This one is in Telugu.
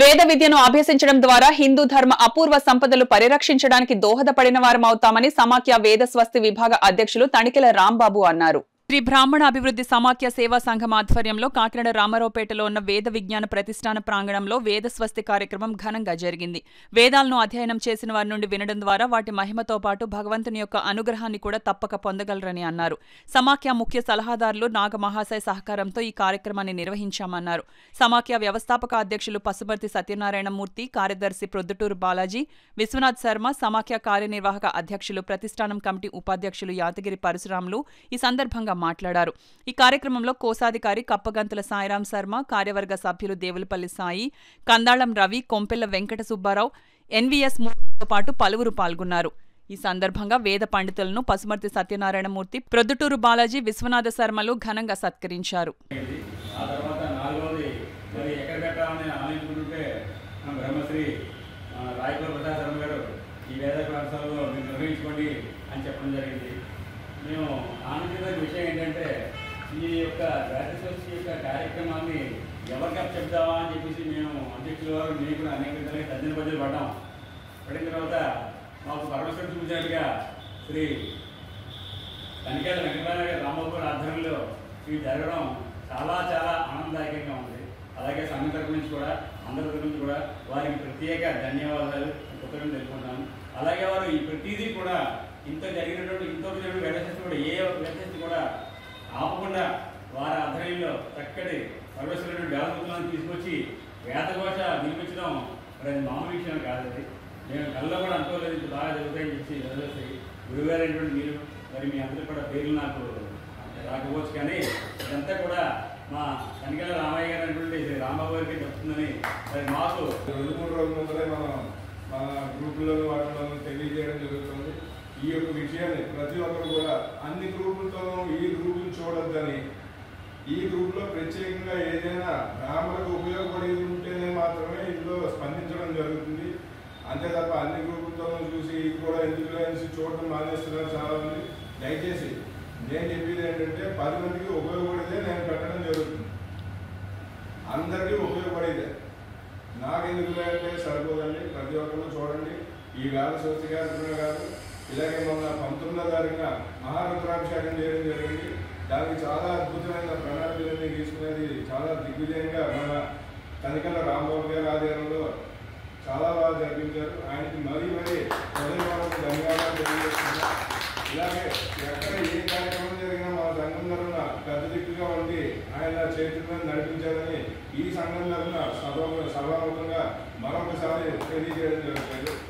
వేద విద్యను అభ్యసించడం ద్వారా హిందూ ధర్మ అపూర్వ సంపదలు పరిరక్షించడానికి దోహదపడిన వారమవుతామని సమాఖ్య వేద స్వస్తి విభాగ అధ్యక్షులు తణికెల రాంబాబు అన్నారు. శ్రీ బ్రాహ్మణ అభివృద్ధి సమాఖ్య సేవా సంఘం ఆధ్వర్యంలో కాకినాడ రామారావుపేటలో ఉన్న వేద విజ్ఞాన ప్రతిష్టాన ప్రాంగణంలో వేద స్వస్తి కార్యక్రమం ఘనంగా జరిగింది. వేదాలను అధ్యయనం చేసిన వారి నుండి వినడం ద్వారా వాటి మహిమతో పాటు భగవంతుని యొక్క అనుగ్రహాన్ని కూడా తప్పక పొందగలరని అన్నారు. సమాఖ్య ముఖ్య సలహాదారులు నాగమహాశయ సహకారంతో ఈ కార్యక్రమాన్ని నిర్వహించామన్నారు. సమాఖ్య వ్యవస్థాపక అధ్యక్షులు పసుపర్తి సత్యనారాయణమూర్తి, కార్యదర్శి ప్రొద్దుటూరు బాలాజీ, విశ్వనాథ్ శర్మ, సమాఖ్య కార్యనిర్వాహక అధ్యక్షులు, ప్రతిష్టానం కమిటీ ఉపాధ్యక్షులు యాదగిరి పరశురాములు ఈ సందర్భంగా మాట్లాడారు. ఈ కార్యక్రమంలో కోశాధికారి కప్పగంతుల సాయిరాం శర్మ, కార్యవర్గ సభ్యులు దేవులపల్లి సాయి, కందాళం రవి, కొంపెల్ల వెంకట సుబ్బారావు, ఎన్వీఎస్ మూర్తితో పాటు పలువురు పాల్గొన్నారు. ఈ సందర్భంగా వేద పండితులను పసుమర్తి సత్యనారాయణమూర్తి, ప్రొద్దుటూరు బాలాజీ, విశ్వనాథ శర్మలు ఘనంగా సత్కరించారు. మేము ఆనందించిన విషయం ఏంటంటే ఈ యొక్క వేదస్వస్తి యొక్క కార్యక్రమాన్ని ఎవరికి చెప్తామా అని చెప్పేసి మేము అధ్యక్షుల వారు మేము కూడా అనేక విధాలుగా తద్దిన బదులు పడిన తర్వాత మాకు పరమేశ్వరం చూపించినట్టుగా శ్రీ తణికెల వెంకటరామయ్య రాంబాబు ఆధ్వర్యంలో ఇవి జరగడం చాలా చాలా ఆనందదాయకంగా ఉంది. అలాగే సంఘం తరపు నుంచి కూడా అందరి తరపు నుంచి కూడా వారికి ప్రత్యేక ధన్యవాదాలు కృతజ్ఞతలు తెలుపుకుంటాను. అలాగే వారు ఈ ప్రతిదీ కూడా ఇంత జరిగినటువంటి వేదశాస్త్రం కూడా ఏ వేదశాస్త్రి కూడా ఆపకుండా వారి ఆధ్వర్యంలో చక్కటి పరమేశ్వరుడు వేదపుత్రాన్ని తీసుకొచ్చి వేదఘోష వినిపించడం మరి అది మామూలు విషయం కాదు. అది నేను కళ్ళలో కూడా అనుకోలేదు ఇంత బాగా జరుగుతాయని చెప్పి వేదశాస్త్రి గురుగారైనటువంటి మీరు మరి మీ అందరికీ కూడా పేర్లు నాకు రాకపోవచ్చు, కానీ ఇదంతా కూడా మా తణికెల రామయ్య గారు అనేటువంటి శ్రీ రాంబాబు గారికి చెప్తుందని మరి మాకు 2-3 రోజుల ముందరే మన గ్రూపులలో వాటిలో తెలియజేయడం జరుగుతుంది. ఈ యొక్క విషయాన్ని ప్రతి ఒక్కరు కూడా అన్ని గ్రూపులతోనూ ఈ గ్రూపులు చూడొద్దని, ఈ గ్రూపులో ప్రత్యేకంగా ఏదైనా బ్రాహ్మణకు ఉపయోగపడేది ఉంటేనే మాత్రమే ఇందులో స్పందించడం జరుగుతుంది. అంతే తప్ప అన్ని గ్రూపులతోనూ చూసి ఇది కూడా ఎందుకు అనేసి చూడటం మానేస్తున్నారు చాలామంది. దయచేసి నేను చెప్పేది ఏంటంటే 10 మందికి ఉపయోగపడేదే నేను పెట్టడం జరుగుతుంది, అందరికీ ఉపయోగపడేదే. నాకు ఎందుకు అంటే సరిపోదండి, ప్రతి ఒక్కరు చూడండి. ఈ వేద స్వస్తి కార్యక్రమం కాదు, ఇలాగే మొన్న 19వ తారీఖున మహారుద్రాభిషేకం చేయడం జరిగింది. దానికి చాలా అద్భుతమైన ప్రణాళికలన్నీ తీసుకునేది చాలా దిగ్విజయంగా మన తణికెల రాంబాబు గారి ఆధ్వర్యంలో చాలా బాగా జరిపించారు. ఆయనకి మరీ హృదయపూర్వక ధన్యవాదాలు తెలియజేస్తున్నాం. ఇలాగే ఎక్కడ ఏ కార్యక్రమం జరిగినా మా సంఘం తరఫున పెద్ద దిక్కుగా ఉండి ఆయన చేతుల్లో నడిపించాలని ఈ సంఘం తరఫున సభాముఖంగా మరొకసారి తెలియజేయడం జరుగుతుంది.